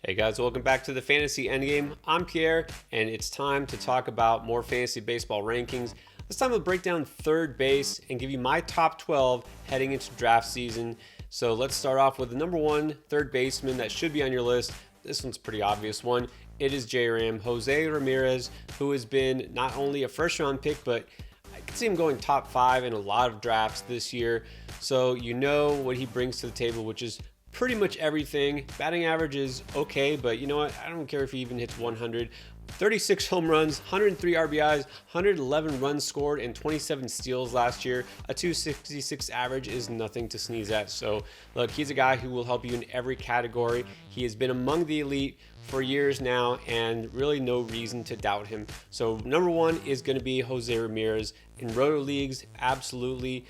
Hey guys, welcome back to the Fantasy Endgame. I'm Pierre, and it's time to talk about more fantasy baseball rankings. This time I'll break down third base and give you my top 12 heading into draft season. So let's start off with the number one third baseman that should be on your list. This one's a pretty obvious one. It is J-Ram, Jose Ramirez, who has been not only a first round pick, but I could see him going top 5 in a lot of drafts this year. So you know what he brings to the table, which is pretty much everything. Batting average is okay, but you know what? I don't care if he even hits 100. 36 home runs, 103 RBIs, 111 runs scored, and 27 steals last year. A 266 average is nothing to sneeze at. So look, he's a guy who will help you in every category. He has been among the elite for years now, and really no reason to doubt him. So number one is going to be Jose Ramirez. In roto leagues, absolutely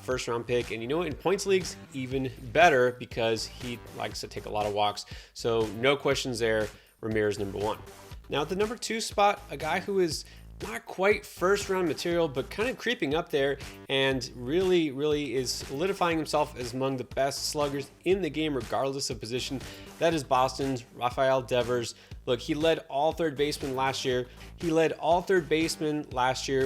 first round pick. And you know what, in points leagues, even better because he likes to take a lot of walks. So no questions there, Ramirez number one. Now at the number 2 spot, a guy who is not quite first round material, but kind of creeping up there and really is solidifying himself as among the best sluggers in the game regardless of position. That is Boston's Rafael Devers. Look, he led all third basemen last year.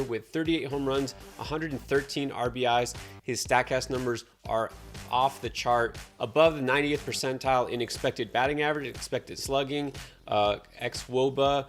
With 38 home runs, 113 RBIs. His StatCast numbers are off the chart, above the 90th percentile in expected batting average, expected slugging, xWOBA,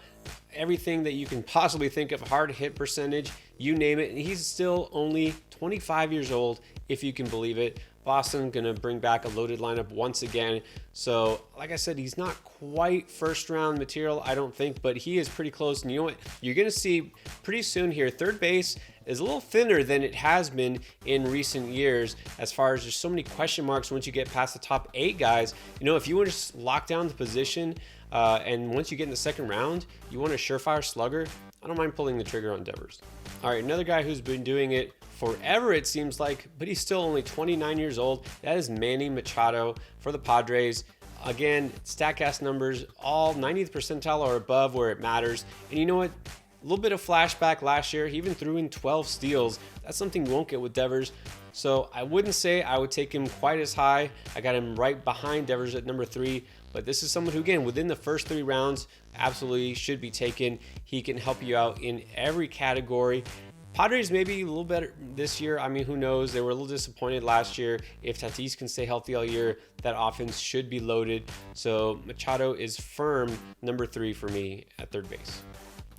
everything that you can possibly think of, hard hit percentage, you name it. And he's still only 25 years old, if you can believe it. Boston gonna bring back a loaded lineup once again. So like I said, he's not quite first round material, I don't think, but he is pretty close. And you know what? You're gonna see pretty soon here, third base is a little thinner than it has been in recent years, as far as there's so many question marks once you get past the top 8 guys. You know, if you want to just lock down the position, and once you get in the second round, you want a surefire slugger, I don't mind pulling the trigger on Devers. All right, another guy who's been doing it forever, it seems like, but he's still only 29 years old. That is Manny Machado for the Padres. Again, StatCast numbers, all 90th percentile or above where it matters. And you know what? A little bit of flashback last year. He even threw in 12 steals. That's something you won't get with Devers. So I wouldn't say I would take him quite as high. I got him right behind Devers at number 3. But this is someone who, again, within the first 3 rounds, absolutely should be taken. He can help you out in every category. Padres maybe a little better this year. I mean, who knows? They were a little disappointed last year. If Tatis can stay healthy all year, that offense should be loaded. So Machado is firm number 3 for me at third base.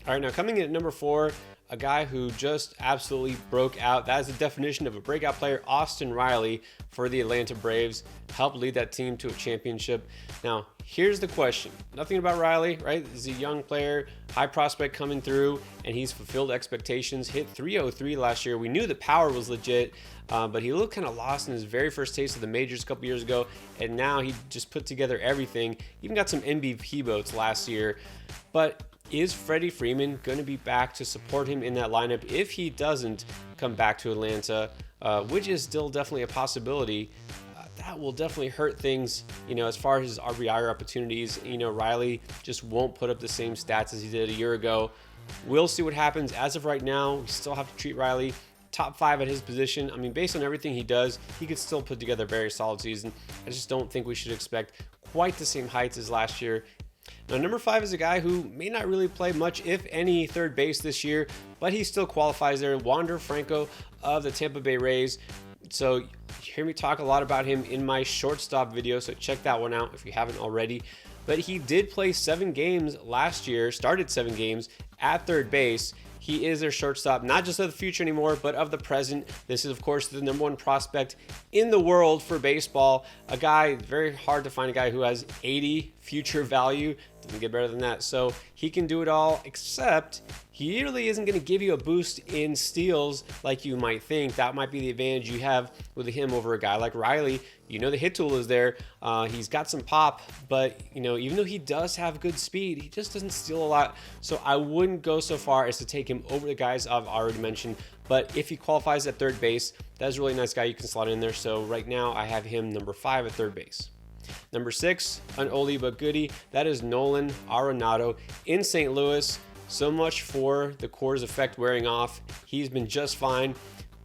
All right, now coming in at number 4, a guy who just absolutely broke out. That is the definition of a breakout player, Austin Riley for the Atlanta Braves. Helped lead that team to a championship. Now, here's the question. Nothing about Riley, right? He's a young player, high prospect coming through, and he's fulfilled expectations. Hit 303 last year. We knew the power was legit, but he looked kind of lost in his very first taste of the majors a couple years ago, and now he just put together everything. Even got some MVP votes last year. But is Freddie Freeman going to be back to support him in that lineup if he doesn't come back to Atlanta, which is still definitely a possibility? That will definitely hurt things, you know, as far as his RBI opportunities. You know, Riley just won't put up the same stats as he did a year ago. We'll see what happens. As of right now, we still have to treat Riley top 5 at his position. I mean, based on everything he does, he could still put together a very solid season. I just don't think we should expect quite the same heights as last year. Now, number 5 is a guy who may not really play much, if any, third base this year, but he still qualifies there. Wander Franco of the Tampa Bay Rays. So you hear me talk a lot about him in my shortstop video, so check that one out if you haven't already. But he did play 7 games last year, started 7 games at third base. He is their shortstop, not just of the future anymore, but of the present. This is, of course, the number 1 prospect in the world for baseball. A guy, very hard to find a guy who has 80 future value. Doesn't get better than that. So he can do it all, except he really isn't going to give you a boost in steals like you might think. That might be the advantage you have with him over a guy like Riley. You know, the hit tool is there. He's got some pop, but you know, even though he does have good speed, he just doesn't steal a lot. So I wouldn't go so far as to take him over the guys I've already mentioned. But if he qualifies at third base, that's a really nice guy you can slot in there. So right now I have him number 5 at third base. Number 6, an oldie but goodie, that is Nolan Arenado in St. Louis. So much for the Coors effect wearing off. He's been just fine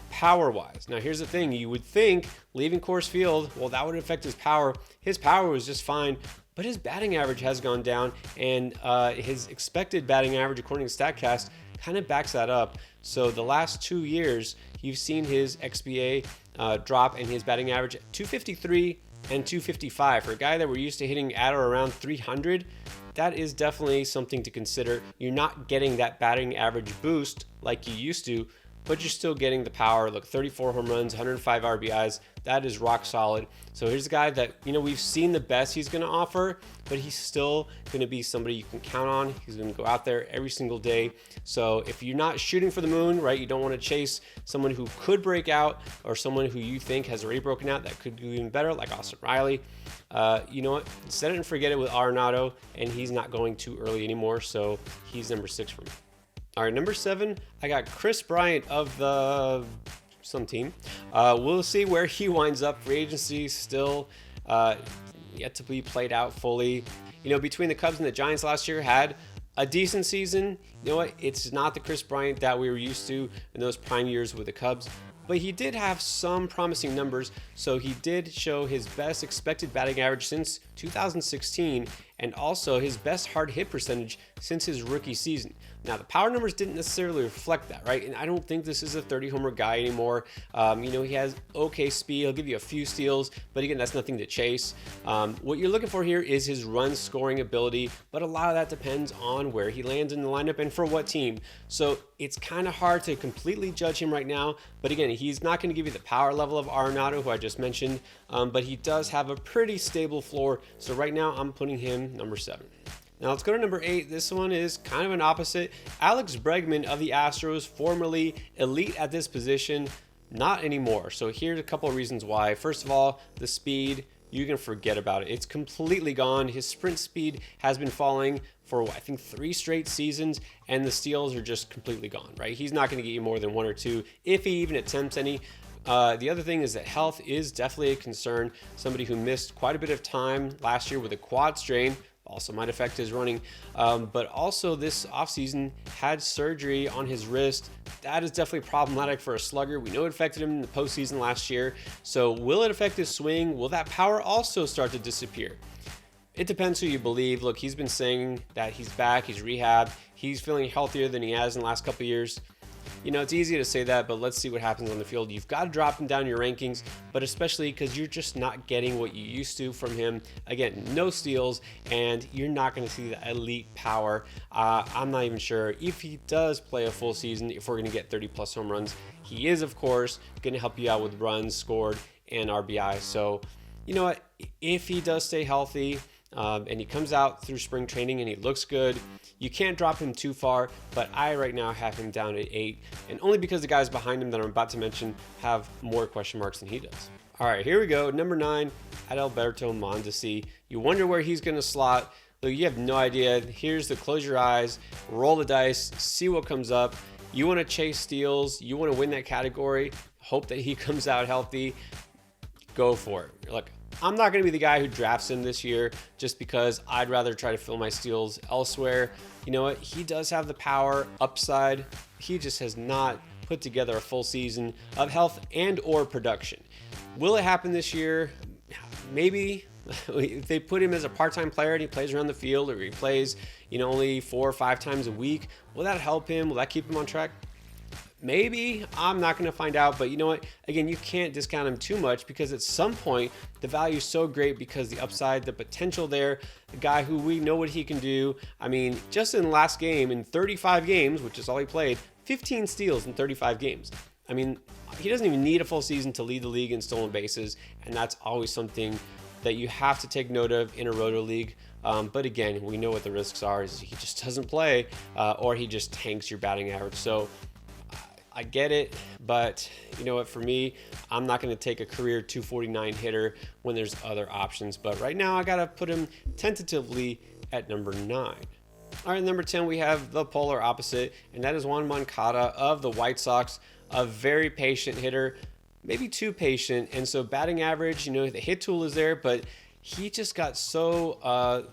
power-wise. Now, here's the thing. You would think leaving Coors Field, well, that would affect his power. His power was just fine, but his batting average has gone down, and his expected batting average, according to StatCast, kind of backs that up. So the last 2 years, you've seen his XBA drop and his batting average at 253 and 255. For a guy that we're used to hitting at or around 300, that is definitely something to consider. You're not getting that batting average boost like you used to, but you're still getting the power. Look, 34 home runs, 105 RBIs. That is rock solid. So here's a guy that, we've seen the best he's going to offer, but he's still going to be somebody you can count on. He's going to go out there every single day. So if you're not shooting for the moon, right, you don't want to chase someone who could break out or someone who you think has already broken out that could do even better, like Austin Riley. You know what? Set it and forget it with Arenado, and he's not going too early anymore. So he's number 6 for me. All right, number 7, I got Chris Bryant of some team. We'll see where he winds up. Free agency still yet to be played out fully. Between the Cubs and the Giants last year, had a decent season. You know what? It's not the Chris Bryant that we were used to in those prime years with the Cubs, but he did have some promising numbers. So he did show his best expected batting average since 2016, and also his best hard hit percentage since his rookie season. Now, the power numbers didn't necessarily reflect that, right? And I don't think this is a 30-homer guy anymore. He has okay speed. He'll give you a few steals, but again, that's nothing to chase. What you're looking for here is his run scoring ability, but a lot of that depends on where he lands in the lineup and for what team. So it's kind of hard to completely judge him right now. But again, he's not going to give you the power level of Arenado, who I just mentioned, but he does have a pretty stable floor. So right now, I'm putting him number 7. Now let's go to number 8. This one is kind of an opposite. Alex Bregman of the Astros, formerly elite at this position, not anymore. So here's a couple of reasons why. First of all, the speed, you can forget about it. It's completely gone. His sprint speed has been falling for, I think, 3 straight seasons, and the steals are just completely gone, right? He's not going to get you more than 1 or 2, if he even attempts any. The other thing is that health is definitely a concern. Somebody who missed quite a bit of time last year with a quad strain, also might affect his running, but also this offseason had surgery on his wrist. That is definitely problematic for a slugger. We know it affected him in the postseason last year. So will it affect his swing? Will that power also start to disappear? It depends who you believe. Look, he's been saying that he's back, he's rehabbed, he's feeling healthier than he has in the last couple of years. It's easy to say that, but let's see what happens on the field. You've got to drop him down your rankings, but especially because you're just not getting what you used to from him. Again, no steals, and you're not going to see the elite power. I'm not even sure if he does play a full season, if we're going to get 30-plus home runs. He is, of course, going to help you out with runs scored and RBI. So, you know what? If he does stay healthy, and he comes out through spring training and he looks good, you can't drop him too far, but I right now have him down at 8, and only because the guys behind him that I'm about to mention have more question marks than he does. All right, here we go. Number 9, Adalberto Mondesi. You wonder where he's going to slot. Look, you have no idea. Here's the close your eyes, roll the dice, see what comes up. You want to chase steals. You want to win that category. Hope that he comes out healthy. Go for it. Look, I'm not going to be the guy who drafts him this year just because I'd rather try to fill my steals elsewhere. You know what? He does have the power, upside. He just has not put together a full season of health and or production. Will it happen this year? Maybe. If they put him as a part-time player and he plays around the field, or he plays, only 4 or 5 times a week, will that help him? Will that keep him on track? Maybe. I'm not going to find out, but you know what? Again, you can't discount him too much because at some point the value is so great because the upside, the potential there, the guy who we know what he can do. I mean, just in the last game, in 35 games, which is all he played, 15 steals in 35 games. I mean, he doesn't even need a full season to lead the league in stolen bases, and that's always something that you have to take note of in a roto league. But again, we know what the risks are. Is he just doesn't play, or he just tanks your batting average. So I get it, but you know what, for me, I'm not going to take a career 249 hitter when there's other options. But right now, I got to put him tentatively at number 9. All right, number 10, we have the polar opposite, and that is Juan Moncada of the White Sox, a very patient hitter, maybe too patient. And so batting average, the hit tool is there, but he just got so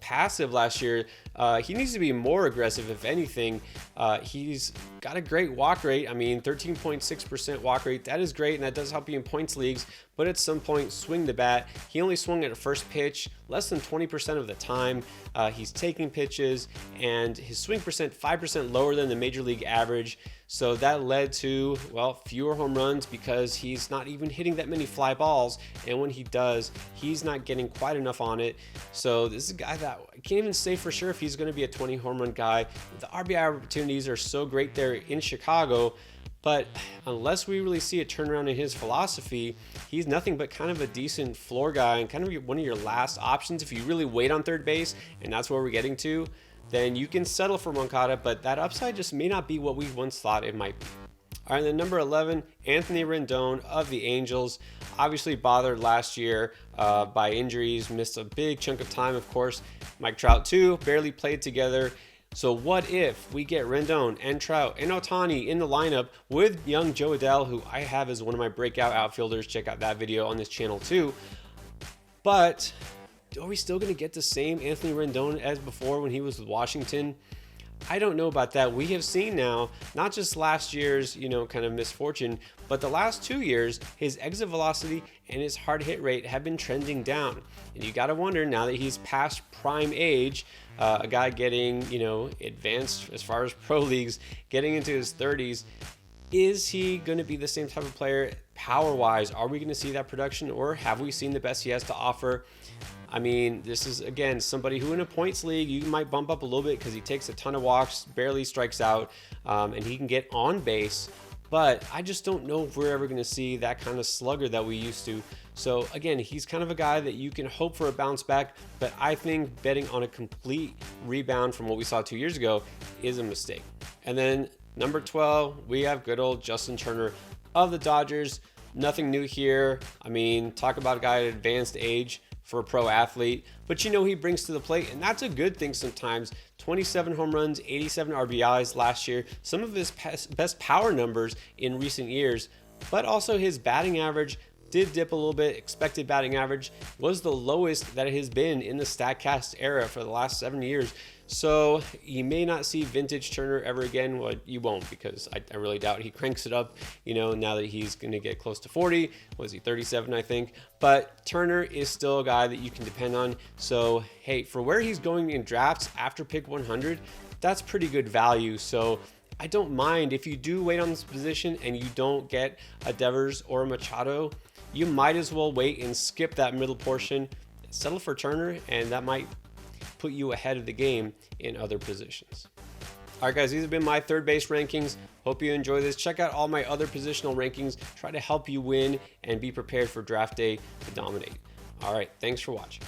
passive last year. He needs to be more aggressive, if anything. He's got a great walk rate. I mean, 13.6% walk rate. That is great, and that does help you in points leagues. But at some point, swing the bat. He only swung at a first pitch less than 20% of the time. He's taking pitches, and his swing percent 5% lower than the major league average. So that led to, well, fewer home runs because he's not even hitting that many fly balls. And when he does, he's not getting quite enough on it. So this is a guy that I can't even say for sure if he's going to be a 20 home run guy. The RBI opportunities are so great there in Chicago. But unless we really see a turnaround in his philosophy, he's nothing but kind of a decent floor guy and kind of one of your last options if you really wait on third base, and that's where we're getting to. Then you can settle for Moncada, but that upside just may not be what we once thought it might be. All right, then number 11, Anthony Rendon of the Angels. Obviously bothered last year by injuries, missed a big chunk of time, of course. Mike Trout too, barely played together. So what if we get Rendon and Trout and Ohtani in the lineup with young Joe Adele, who I have as one of my breakout outfielders. Check out that video on this channel too. But are we still going to get the same Anthony Rendon as before when he was with Washington? I don't know about that. We have seen now, not just last year's, kind of misfortune, but the last 2 years, his exit velocity and his hard hit rate have been trending down. And you got to wonder, now that he's past prime age, a guy getting, advanced as far as pro leagues, getting into his 30s, is he going to be the same type of player power-wise? Are we going to see that production, or have we seen the best he has to offer? I mean, this is, again, somebody who in a points league, you might bump up a little bit because he takes a ton of walks, barely strikes out, and he can get on base. But I just don't know if we're ever going to see that kind of slugger that we used to. So again, he's kind of a guy that you can hope for a bounce back, but I think betting on a complete rebound from what we saw 2 years ago is a mistake. And then number 12, we have good old Justin Turner of the Dodgers. Nothing new here. I mean, talk about a guy at advanced age for a pro athlete, but he brings to the plate, and that's a good thing sometimes. 27 home runs, 87 RBIs last year, some of his best power numbers in recent years, but also his batting average did dip a little bit. Expected batting average was the lowest that it has been in the StatCast era for the last 7 years. So you may not see vintage Turner ever again. Well, you won't, because I really doubt he cranks it up, now that he's going to get close to 40. Was he 37, I think? But Turner is still a guy that you can depend on. So, hey, for where he's going in drafts after pick 100, that's pretty good value. So I don't mind if you do wait on this position and you don't get a Devers or a Machado. You might as well wait and skip that middle portion, settle for Turner, and that might put you ahead of the game in other positions. All right, guys, these have been my third base rankings. Hope you enjoy this. Check out all my other positional rankings. Try to help you win and be prepared for draft day to dominate. All right, thanks for watching.